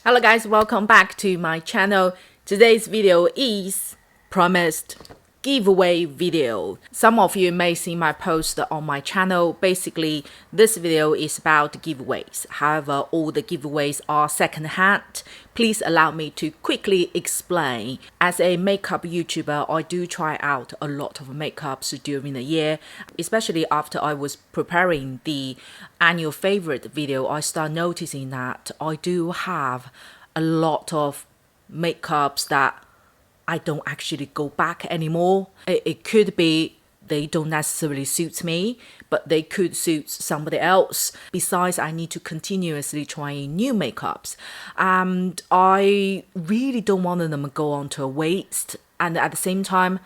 Hello guys, welcome back to my channel. Today's video is promised giveaway video. Some of you may see my post on my channel. Basically, this video is about giveaways. However, all the giveaways are second-hand. Please allow me to quickly explain. As a makeup YouTuber, I do try out a lot of makeups during the year, especially after I was preparing the annual favorite video. I start noticing that I do have a lot of makeups that I don't actually go back anymore. It could be they don't necessarily suit me, but they could suit somebody else. Besides, I need to continuously try new makeups. And I really don't want them to go on to a waste. And at the same time,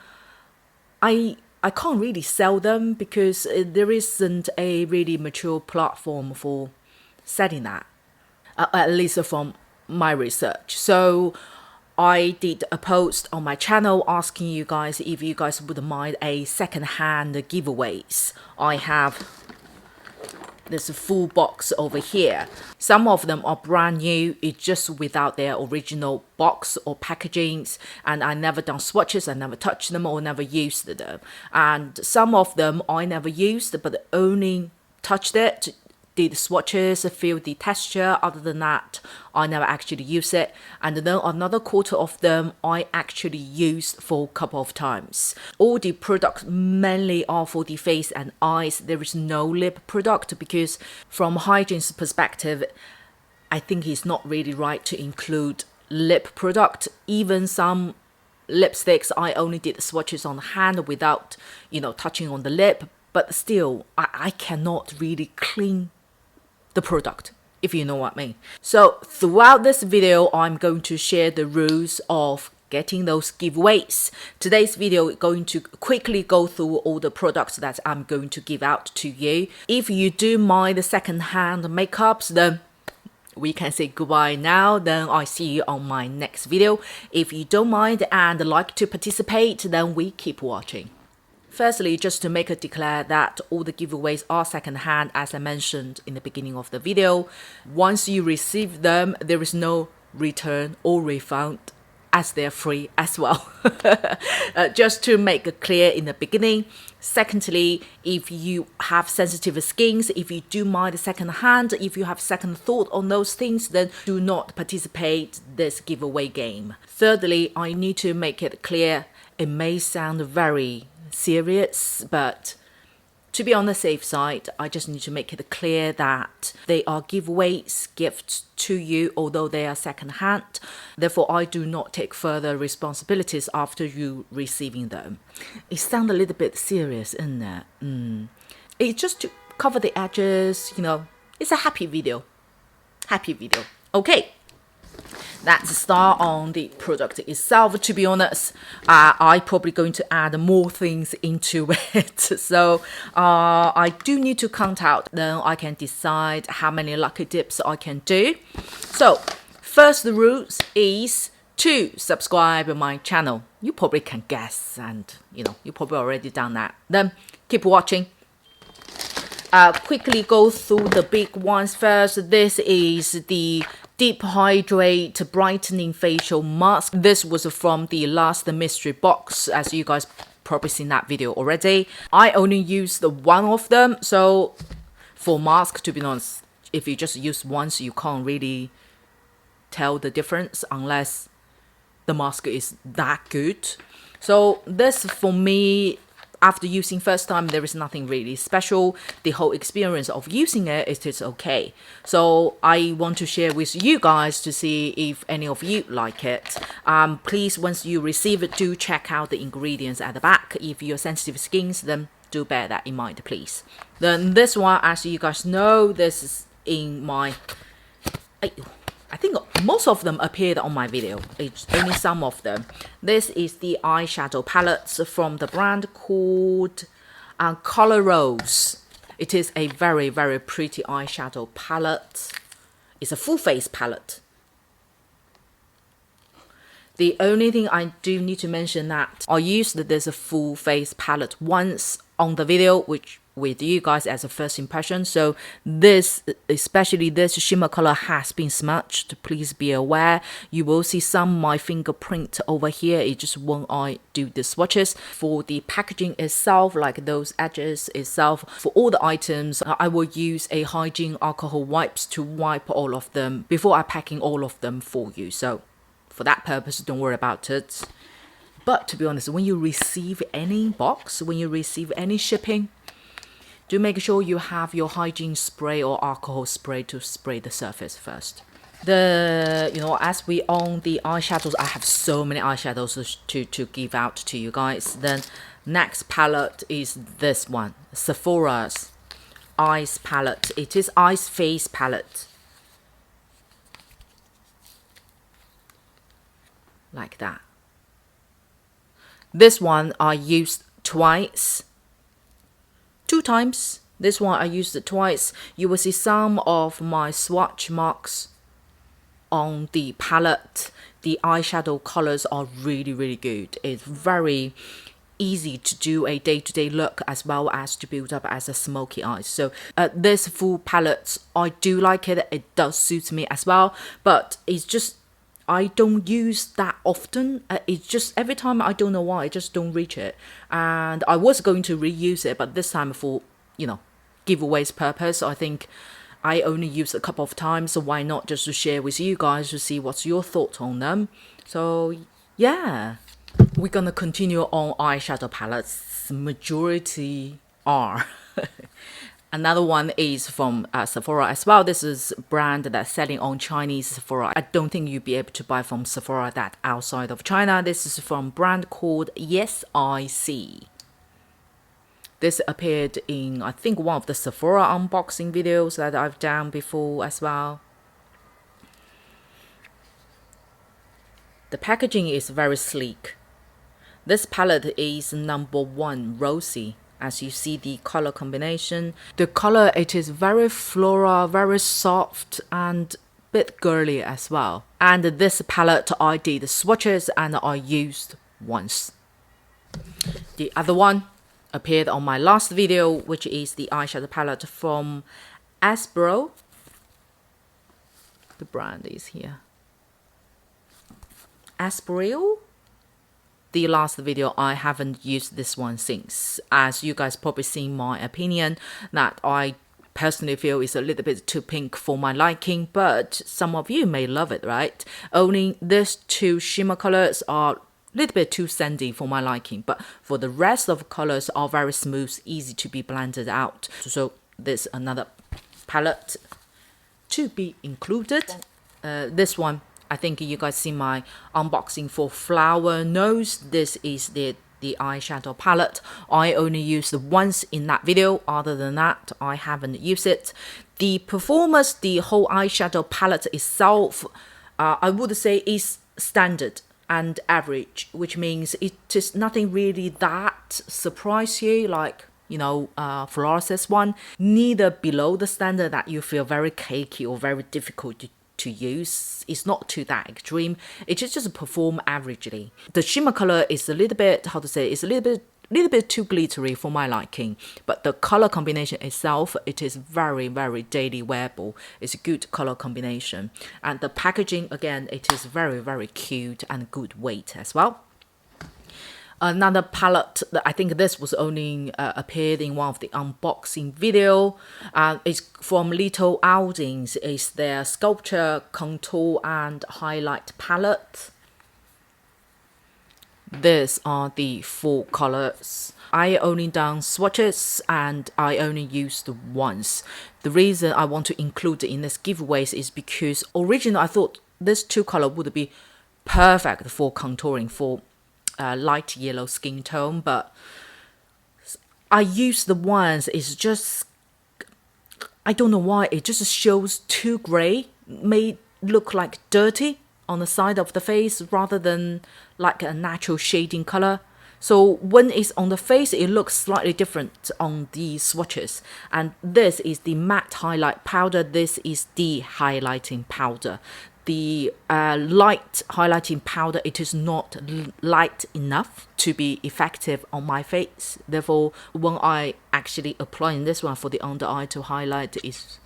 I can't really sell them because there isn't a really mature platform for selling that, at least from my research. So I did a post on my channel asking you guys if you guys wouldn't mind a second-hand giveaways. I have this full box over here. Some of them are brand new, it's just without their original box or packagings, and I never done swatches, I never touched them or never used them. And some of them I never used, but only touched it, did swatches, feel the texture. Other than that, I never actually use it. And then another quarter of them I actually used for a couple of times. All the products mainly are for the face and eyes. There is no lip product because from hygiene's perspective, I think it's not really right to include lip product. Even some lipsticks, I only did swatches on the hand without, touching on the lip. But still, I cannot really clean the product, if you know what I mean. So throughout this video, I'm going to share the rules of getting those giveaways. Today's video is going to quickly go through all the products that I'm going to give out to you. If you do mind the second-hand makeups, then we can say goodbye now. Then I see you on my next video. If you don't mind and like to participate, then we keep watching. Firstly, just to make a declare that all the giveaways are second-hand, as I mentioned in the beginning of the video. Once you receive them, there is no return or refund, as they're free as well. Just to make it clear in the beginning. Secondly, if you have sensitive skins, if you do mind the second-hand, if you have second thought on those things, then do not participate this giveaway game. Thirdly, I need to make it clear, it may sound very serious, but to be on the safe side, I just need to make it clear that they are giveaways, gifts to you, although they are second-hand. Therefore, I do not take further responsibilities after you receiving them. It sounds a little bit serious, isn't it? It's just to cover the edges, it's a happy video. Happy video. Okay. Let's start on the product itself. To be honest, I'm probably going to add more things into it. So I do need to count out, then I can decide how many lucky dips I can do. So first rule is to subscribe my channel. You probably can guess, and you probably already done that. Then keep watching. Quickly go through the big ones first. This is the Deep Hydrate Brightening Facial Mask. This was from the last mystery box, as you guys probably seen that video already. I only used one of them, so for mask, to be honest, if you just use once, you can't really tell the difference unless the mask is that good. So this, for me, after using first time, there is nothing really special. The whole experience of using it is okay. So I want to share with you guys to see if any of you like it. Please, once you receive it, do check out the ingredients at the back. If you're sensitive skins, then do bear that in mind, please. Then this one, as you guys know, this is in my... I think most of them appeared on my video. It's only some of them. This is the eyeshadow palettes from the brand called Color Rose. It is a very, very pretty eyeshadow palette. It's a full face palette. The only thing I do need to mention that I used this full face palette once on the video, which with you guys as a first impression. So this, especially this shimmer color, has been smudged. Please be aware. You will see some of my fingerprint over here. It's just when I do the swatches. For the packaging itself, like those edges itself, for all the items, I will use a hygiene alcohol wipes to wipe all of them before I packing all of them for you. So for that purpose, don't worry about it. But to be honest, when you receive any box, when you receive any shipping, do make sure you have your hygiene spray or alcohol spray to spray the surface first. As we own the eyeshadows, I have so many eyeshadows to give out to you guys. Then next palette is this one, Sephora's Eyes palette. It is Eyes Face palette. Like that. This one I used twice. 2 times. This one I used it twice. You will see some of my swatch marks on the palette. The eyeshadow colors are really, really good. It's very easy to do a day-to-day look as well as to build up as a smoky eyes. So this full palette, I do like it. It does suit me as well, but it's just I don't use that often. It's just every time, I don't know why, I just don't reach it. And I was going to reuse it, but this time for, giveaways purpose, I think I only used a couple of times. So why not just to share with you guys to see what's your thoughts on them. So yeah, we're gonna continue on eyeshadow palettes. Majority are. Another one is from Sephora as well. This is a brand that's selling on Chinese Sephora. I don't think you'll be able to buy from Sephora that outside of China. This is from a brand called YESSTYLE. This appeared in, I think, one of the Sephora unboxing videos that I've done before as well. The packaging is very sleek. This palette is number 1, Rosy. As you see the color combination, the color, it is very floral, very soft and bit girly as well. And this palette I did swatches and I used once. The other one appeared on my last video, which is the eyeshadow palette from Eyeshadow. The brand is here. Eyeshadow. The last video, I haven't used this one since. As you guys probably seen my opinion, that I personally feel is a little bit too pink for my liking, but some of you may love it, right? Only these 2 shimmer colors are a little bit too sandy for my liking, but for the rest of the colors are very smooth, easy to be blended out. So there's another palette to be included. This one, I think you guys see my unboxing for Flower Nose. This is the eyeshadow palette. I only used it once in that video. Other than that, I haven't used it. The performance, the whole eyeshadow palette itself, I would say is standard and average, which means it is nothing really that surprise you like, FLORASIS one. Neither below the standard that you feel very cakey or very difficult to use. It's not to that extreme. It just perform averagely. The shimmer color is a little bit, it's a little bit too glittery for my liking, but the color combination itself, it is very, very daily wearable. It's a good color combination, and the packaging, again, it is very, very cute and good weight as well. Another palette, I think this was only appeared in one of the unboxing video. It's from Little Outings. It's their Sculpture, Contour and Highlight palette. These are the 4 colors. I only done swatches and I only used once. The reason I want to include it in this giveaways is because originally I thought this 2 color would be perfect for contouring for light yellow skin tone, but I use the ones, it's just, I don't know why, it just shows too gray, may look like dirty on the side of the face rather than like a natural shading color. So when it's on the face, it looks slightly different on the swatches. And this is the matte highlight powder. This is the highlighting powder. the light highlighting powder, it is not light enough to be effective on my face. Therefore, when I actually applying this one for the under eye to highlight, it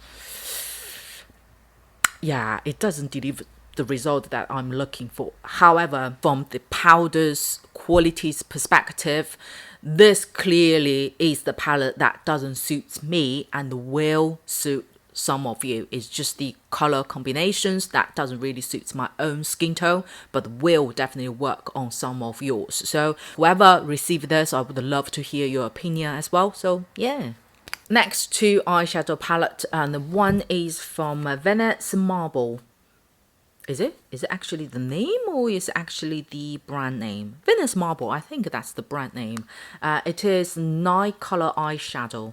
doesn't deliver the result that I'm looking for. However, from the powder's qualities perspective, this clearly is the palette that doesn't suit me and will suit some of you. It's just the color combinations that doesn't really suit my own skin tone, but will definitely work on some of yours. So whoever received this, I would love to hear your opinion as well. So yeah. Next, two eyeshadow palette, and one is from Venice Marble. Is it actually the name, or is it actually the brand name? Venice Marble, I think that's the brand name. It is 9 color eyeshadow.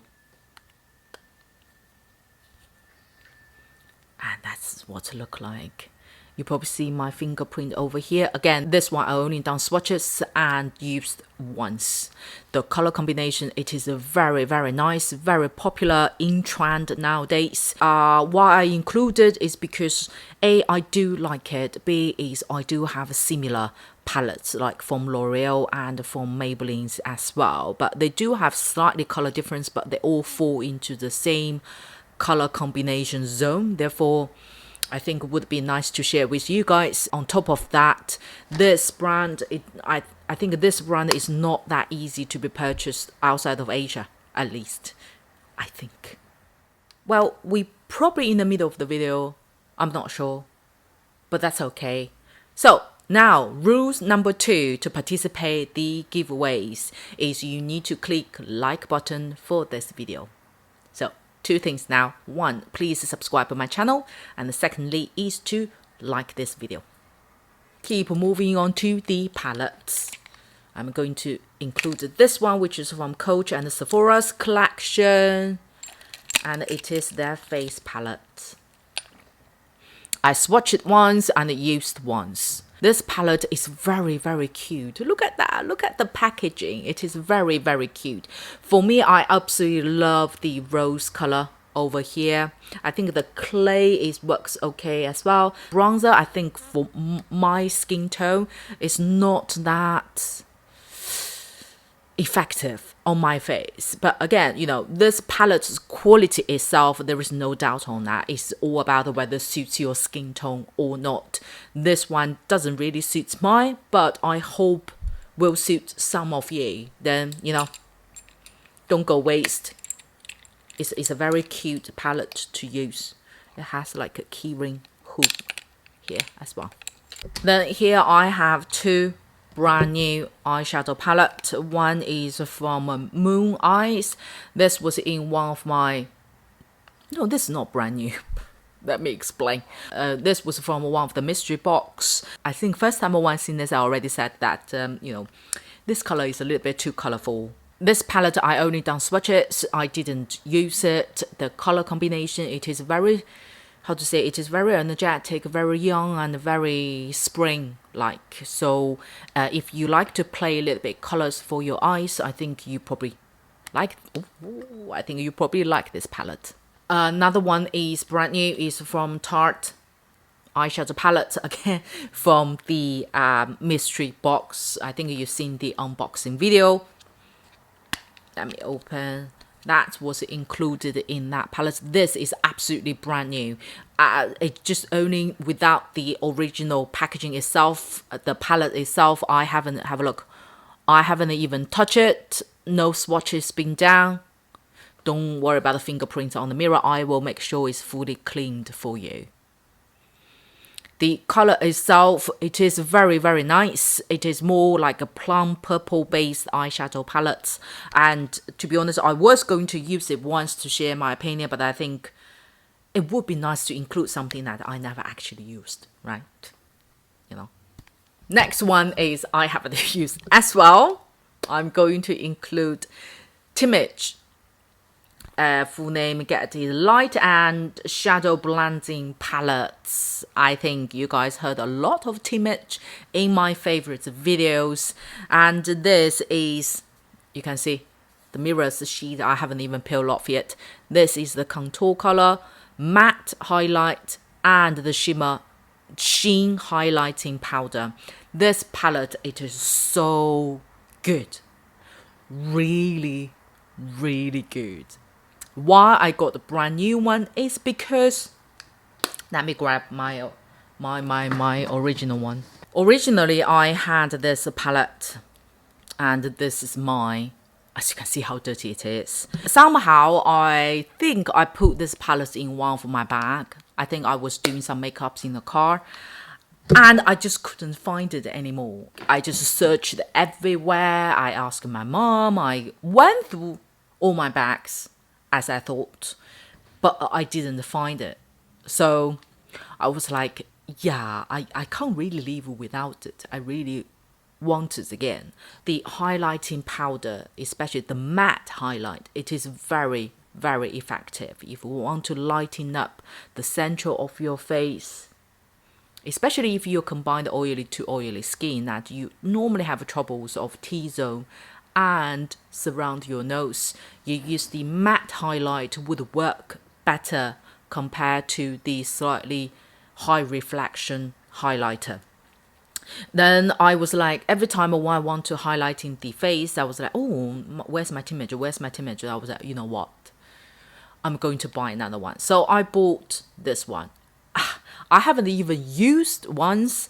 And that's what it look like. You probably see my fingerprint over here. Again, this one I only done swatches and used once. The color combination, it is a very, very nice, very popular, in trend nowadays. Why I included is because A, I do like it. B is I do have similar palettes like from L'Oreal and from Maybelline as well. But they do have slightly color difference, but they all fall into the same color combination zone. Therefore, I think it would be nice to share with you guys. On top of that, this brand, I think this brand is not that easy to be purchased outside of Asia, at least, I think. Well, we probably in the middle of the video, I'm not sure, but that's okay. So now, rules number 2 to participate the giveaways is you need to click like button for this video. So 2 things now. 1, please subscribe to my channel, and secondly is to like this video. Keep moving on to the palettes. I'm going to include this one, which is from Coach and Sephora's collection, and it is their face palette. I swatched it once and used once. This palette is very, very cute. Look at that. Look at the packaging. It is very, very cute. For me, I absolutely love the rose color over here. I think the clay works okay as well. Bronzer, I think for my skin tone, is not that effective on my face. But again, you know, this palette's quality itself, there is no doubt on that. It's all about whether it suits your skin tone or not. This one doesn't really suit mine, but I hope will suit some of you. Then, you know, don't go waste. It's a very cute palette to use. It has like a keyring hook here as well. Then here I have 2 brand new eyeshadow palette. One is from Moon Eyes. This was in one of my... No, this is not brand new. Let me explain. This was from one of the mystery box. I think first time I seen this, I already said that, you know, this color is a little bit too colorful. This palette, I only done swatches. I didn't use it. The color combination, it is very... How to say, it is very energetic, very young, and very spring-like. So if you like to play a little bit colors for your eyes, I think you probably like this palette. Another one is brand new, is from Tarte eyeshadow palette, again from the mystery box. I think you've seen the unboxing video. Let me open. That was included in that palette. This is absolutely brand new. It's just only without the original packaging itself, the palette itself. I haven't have a look. I haven't even touched it. No swatches been down. Don't worry about the fingerprints on the mirror. I will make sure it's fully cleaned for you. The color itself, it is very, very nice. It is more like a plum purple based eyeshadow palette. And to be honest, I was going to use it once to share my opinion, but I think it would be nice to include something that I never actually used, right? You know. Next one is I haven't used as well. I'm going to include Timage. Full name, get the light and shadow blending palettes. I think you guys heard a lot of Timage in my favorites videos, and this is, you can see the mirrors sheet I haven't even peeled off yet. This is the contour color, matte highlight, and the shimmer sheen highlighting powder. This palette, it is so good. Really, really good. Why I got the brand new one is because, let me grab my original one. Originally, I had this palette, and this is mine. As you can see how dirty it is. Somehow, I think I put this palette in one of my bag. I think I was doing some makeups in the car, and I just couldn't find it anymore. I just searched everywhere. I asked my mom. I went through all my bags, as I thought, but I didn't find it. So I was like, yeah, I can't really live without it. I really want it again. The highlighting powder, especially the matte highlight, it is very, very effective if you want to lighten up the center of your face, especially if you combine the oily to oily skin that you normally have troubles of T-zone and surround your nose. You use the matte highlight would work better compared to the slightly high reflection highlighter. Then I was like, every time I want to highlight in the face, I was like, oh, where's my image? Where's my image? I was like, you know what? I'm going to buy another one. So I bought this one. I haven't even used once.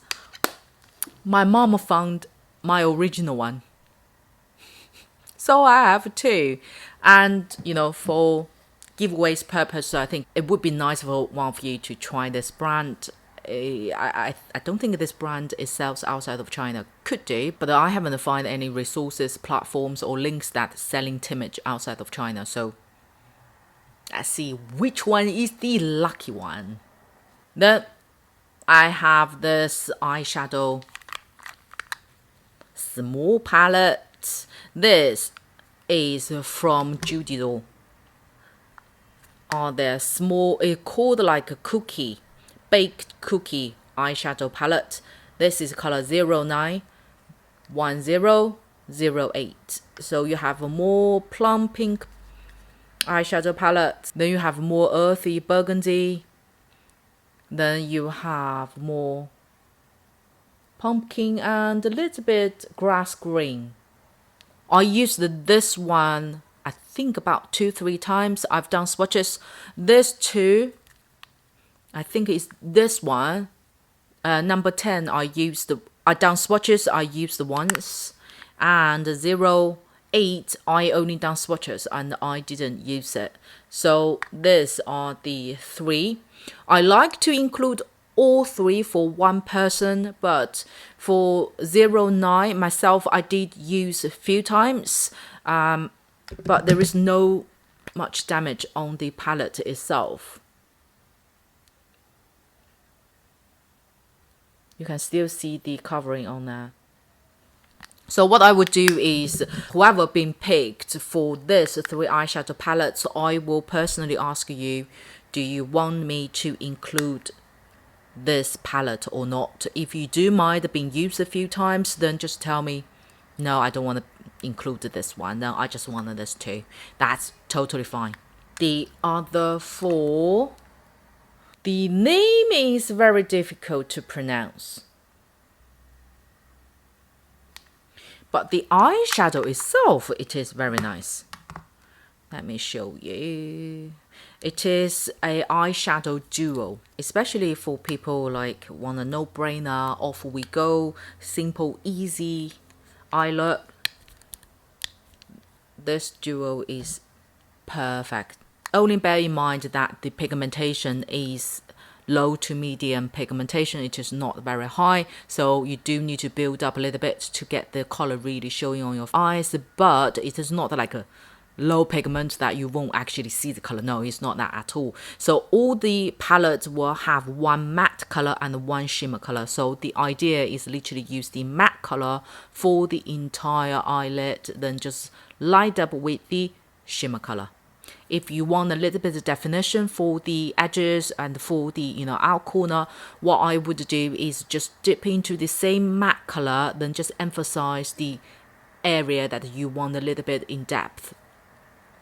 My mom found my original one. So I have two. And, you know, for giveaways purpose, I think it would be nice for one of you to try this brand. I don't think this brand is sells outside of China. Could do, but I haven't found any resources, platforms, or links that selling image outside of China. So let's see which one is the lucky one. Then I have this eyeshadow small palette. This is from Judy. They're small. It's called like a cookie. Baked cookie eyeshadow palette. This is color 091008. So you have a more plum pink eyeshadow palette. Then you have more earthy burgundy. Then you have more pumpkin and a little bit grass green. I used this one, I think about 2-3 times. I've done swatches. This two, I think it's this one. Number 10, I done swatches, I used once. And 08, I only done swatches and I didn't use it. So these are the three. I like to include all three for one person, but for 09 myself, I did use a few times. But there is no much damage on the palette itself. You can still see the covering on there. So what I would do is, whoever been picked for this 3 eyeshadow palettes, I will personally ask you, do you want me to include this palette or not? If you do mind being used a few times, then just tell me, no, I don't want to include this one. No, I just wanted this too. That's totally fine. The other 4, the name is very difficult to pronounce, but the eyeshadow itself, it is very nice. Let me show you. It is a eyeshadow duo, especially for people like want a no-brainer, off we go, simple, easy eye look. This duo is perfect. Only bear in mind that the pigmentation is low to medium pigmentation. It is not very high, so you do need to build up a little bit to get the color really showing on your eyes, but it is not like a low pigment that you won't actually see the color. No, it's not that at all. So all the palettes will have one matte color and one shimmer color. So the idea is literally use the matte color for the entire eyelid, then just light up with the shimmer color. If you want a little bit of definition for the edges and for the out corner, what I would do is just dip into the same matte color, then just emphasize the area that you want a little bit in depth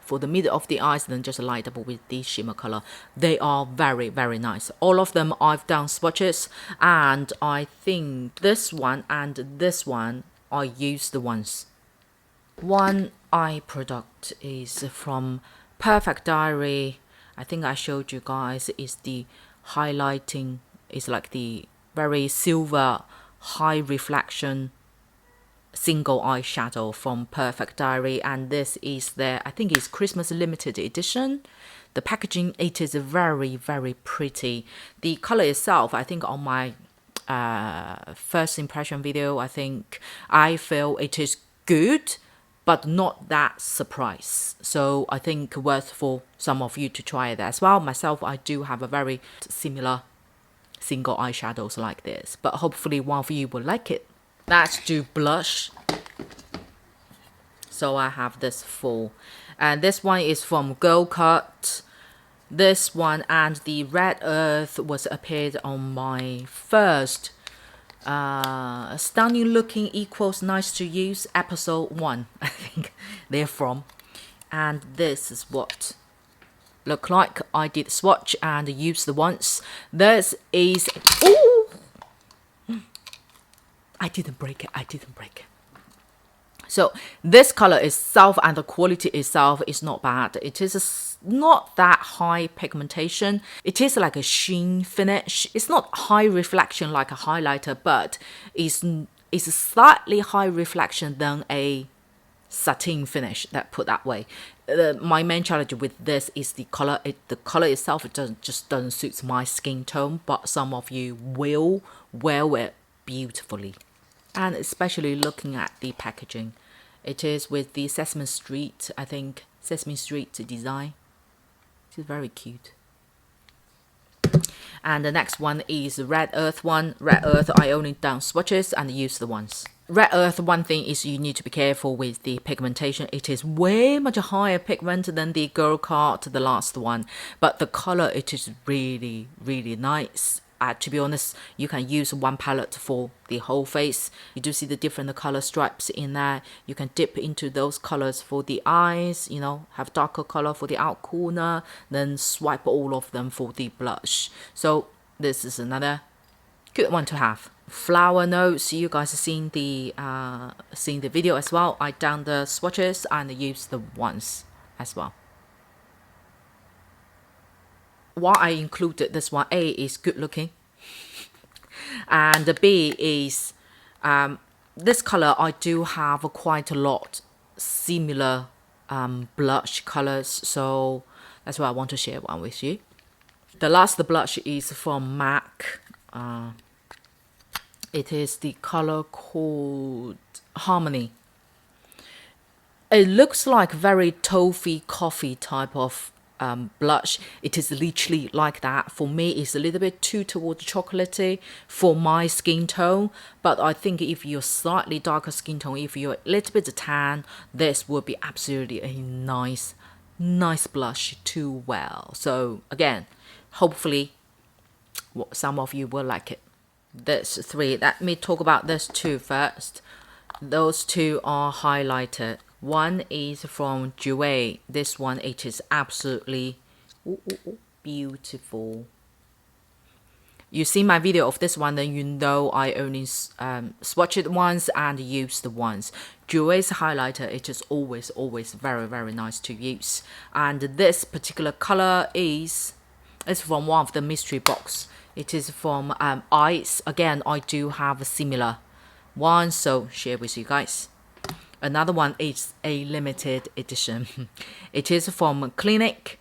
for the middle of the eyes, then just light up with the shimmer color. They are very, very nice. All of them I've done swatches, and I think this one and this one I used once. One eye product is from Perfect Diary. I think I showed you guys is the highlighting. It's like the very silver high reflection single eyeshadow from Perfect Diary, and this is their, I think it's Christmas limited edition. The packaging, it is very, very pretty. The color itself, I think on my first impression video, I think I feel it is good, but not that surprise. So I think worth for some of you to try it as well. Myself, I do have a very similar single eyeshadows like this, but hopefully one of you will like it. Let's do blush. So I have this full, and this one is from Girl Cut. This one and the Red Earth was appeared on my first Stunning Looking Equals Nice to Use episode 1, I think they're from. And this is what look like. I did swatch and use the once. This is, ooh, I didn't break it. So this color itself and the quality itself is not bad. It is not that high pigmentation. It is like a sheen finish. It's not high reflection like a highlighter, but it's slightly high reflection than a satin finish, that put that way. My main challenge with this is the color. The color itself, it doesn't suit my skin tone, but some of you will wear it beautifully. And especially looking at the packaging, it is with the Sesame Street, I think Sesame Street design. It's very cute. And the next one is Red Earth one. Red Earth, I only done swatches and use the ones. Red Earth, one thing is you need to be careful with the pigmentation. It is way much higher pigment than the Girl Cut, the last one. But the color, it is really, really nice. To be honest, you can use one palette for the whole face. You do see the different color stripes in there. You can dip into those colors for the eyes, you know, have darker color for the out corner, then swipe all of them for the blush. So this is another good one to have. Flower notes, you guys have seen the video as well. I done the swatches and used the ones as well. Why I included this one, A is good looking, and the B is this color. I do have quite a lot similar blush colors, so that's why I want to share one with you. The last blush is from MAC. It is the color called Harmony. It looks like very toffee coffee type of blush. It is literally like that. For me, it's a little bit too towards chocolatey for my skin tone, but I think if you're slightly darker skin tone, if you're a little bit tan, this would be absolutely a nice blush to wear. So again, hopefully some of you will like it. This three, let me talk about this two first. Those two are highlighted. One is from Jouer. This one, it is absolutely beautiful. You see my video of this one, then you know I only swatched it once and used the ones. Jouer's highlighter, it is always very nice to use. And this particular color is from one of the mystery box. It is from Ice. Again, I do have a similar one, so share with you guys. Another one is a limited edition. It is from Clinique.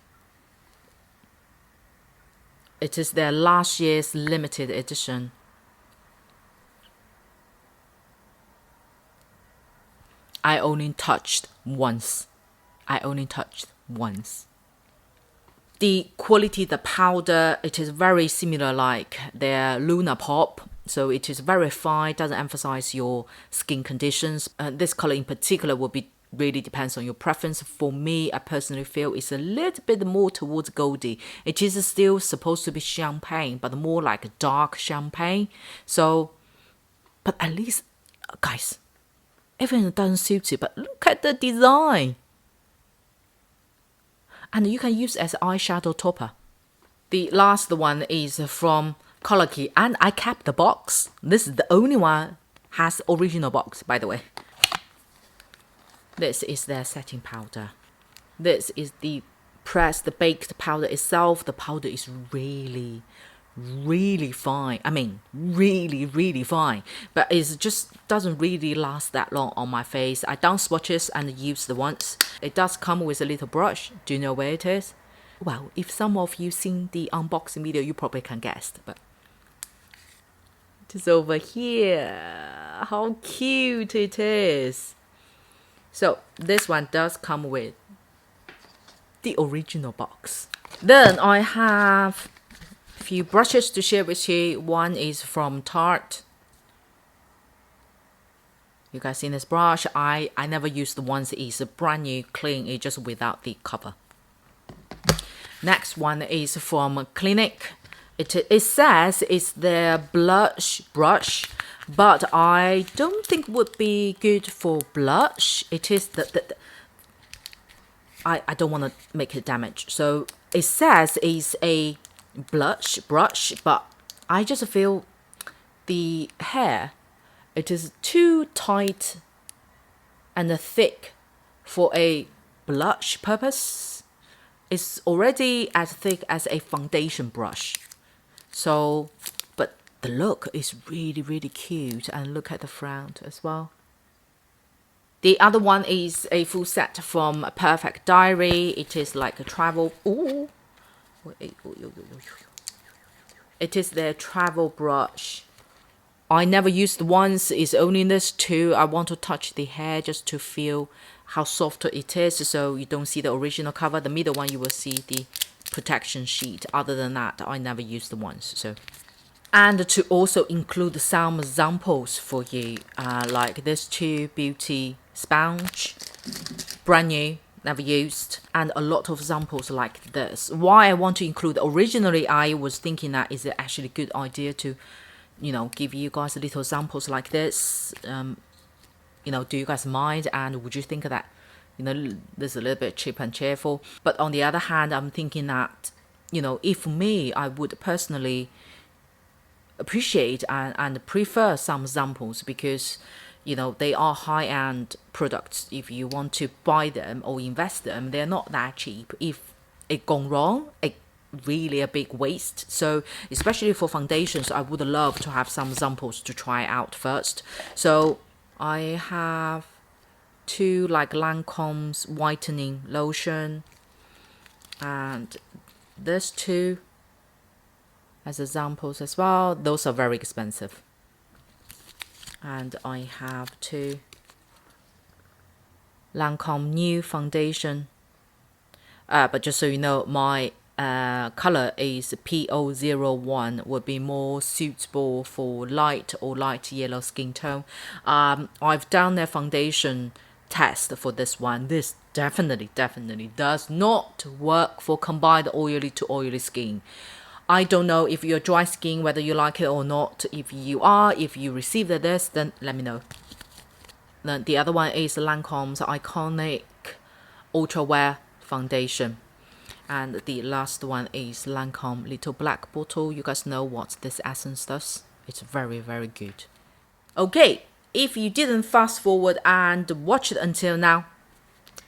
It is their last year's limited edition. I only touched once. The quality, the powder, it is very similar like their Luna Pop. So it is very fine, doesn't emphasize your skin conditions. This color in particular will be really depends on your preference. For me, I personally feel it's a little bit more towards goldy. It is still supposed to be champagne, but more like dark champagne. So, but at least, guys, everything doesn't suit you, but look at the design. and you can use as eyeshadow topper. The last one is from Color Key, and I kept the box. This is the only one has original box, by the way. This is their setting powder. This is the pressed baked powder itself. The powder is really fine. I mean, really fine. But it just doesn't really last that long on my face. I done swatches and used once. It does come with a little brush. Do you know where it is? Well, if some of you seen the unboxing video, you probably can guess. But it is over here. How cute it is. So this one does come with the original box. Then I have a few brushes to share with you. One is from Tarte. You guys seen this brush? I never used the ones. It's a brand new, clean. It's just without the cover. Next one is from Clinique. It says it's their blush brush, but I don't think would be good for blush. It is I don't want to make it damage. So it says it's a blush brush, but I just feel the hair, it is too tight and thick for a blush purpose. It's already as thick as a foundation brush. So, but the look is really cute, and look at the front as well. The other one is a full set from Perfect Diary. It is like a travel. Ooh. It is their travel brush. I never used once. It's only this two. I want to touch the hair just to feel how soft it is, so you don't see the original cover. The middle one you will see the protection sheet. Other than that, I never used the ones. So, and to also include some samples for you, like this two beauty sponge, brand new, never used, and a lot of samples like this. Why I want to include, originally I was thinking that is it actually a good idea to, you know, give you guys a little samples like this. You know, do you guys mind, and would you think that, you know, this is a little bit cheap and cheerful? But on the other hand, I'm thinking that, you know, if me, I would personally appreciate and prefer some samples, because, you know, they are high-end products. If you want to buy them or invest them, they're not that cheap. If it gone wrong, it really a big waste. So especially for foundations, I would love to have some samples to try out first. So I have two like Lancome's whitening lotion, and this two as examples as well. Those are very expensive. And I have two Lancome new foundation, but just so you know, my color is P001, would be more suitable for light or light yellow skin tone. I've done their foundation test for this one. This definitely does not work for combined oily to oily skin. I don't know if you're dry skin, whether you like it or not. If you received this, then let me know. Then the other one is Lancome's iconic Ultra Wear foundation. And the last one is Lancome Little Black Bottle. You guys know what this essence does. It's very good. Okay, if you didn't fast forward and watch it until now,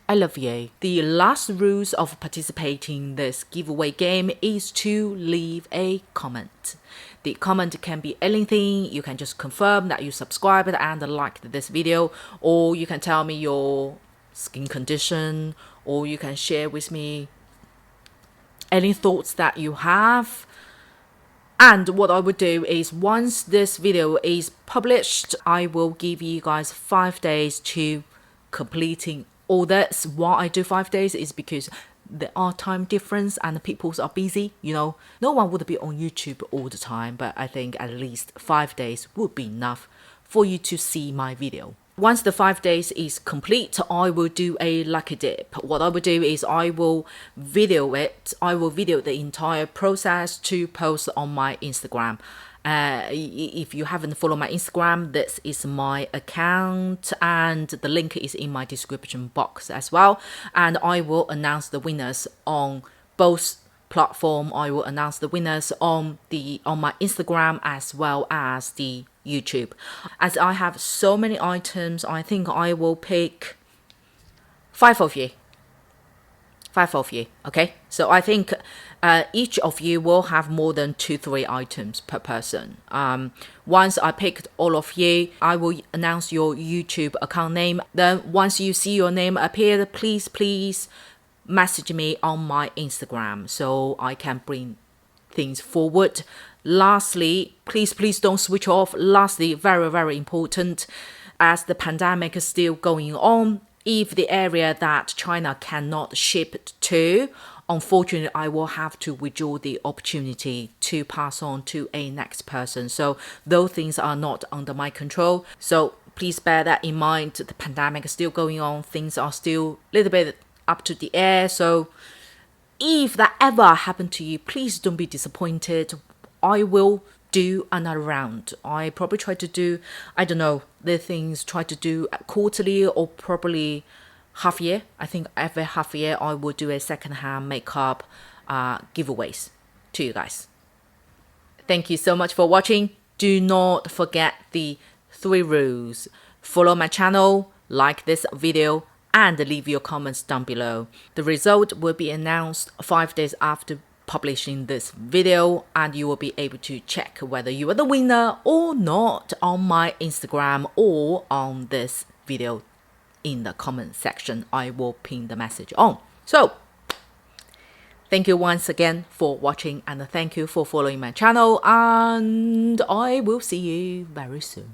I love you. The last rules of participating in this giveaway game is to leave a comment. The comment can be anything. You can just confirm that you subscribed and liked this video, or you can tell me your skin condition, or you can share with me any thoughts that you have. And what I would do is, once this video is published, I will give you guys 5 days to completing all this. Why I do 5 days is because there are time difference and people are busy. You know, no one would be on YouTube all the time, but I think at least 5 days would be enough for you to see my video. Once the 5 days is complete, I will do a lucky dip. What I will do is I will video it. I will video the entire process to post on my Instagram. If you haven't followed my Instagram, this is my account and the link is in my description box as well. And I will announce the winners on both platform. I will announce the winners on my Instagram as well as the YouTube. As I have so many items, I think I will pick 5 of you. 5 of you, okay? So I think each of you will have more than 2-3 items per person. Once I picked all of you, I will announce your YouTube account name. Then once you see your name appear, please message me on my Instagram so I can bring things forward. Lastly, please don't switch off. Lastly, very important, as the pandemic is still going on, if the area that China cannot ship to, unfortunately, I will have to withdraw the opportunity to pass on to a next person. So those things are not under my control. So please bear that in mind. The pandemic is still going on. Things are still a little bit up to the air. So if that ever happened to you, please don't be disappointed. I will do another round. I probably try to do, I don't know, the things try to do quarterly or probably half year. I think every half year I will do a secondhand makeup giveaways to you guys. Thank you so much for watching. Do not forget the 3 rules. Follow my channel, like this video, and leave your comments down below. The result will be announced 5 days after publishing this video, and you will be able to check whether you are the winner or not on my Instagram or on this video in the comment section. I will pin the message on. So thank you once again for watching, and thank you for following my channel, and I will see you very soon.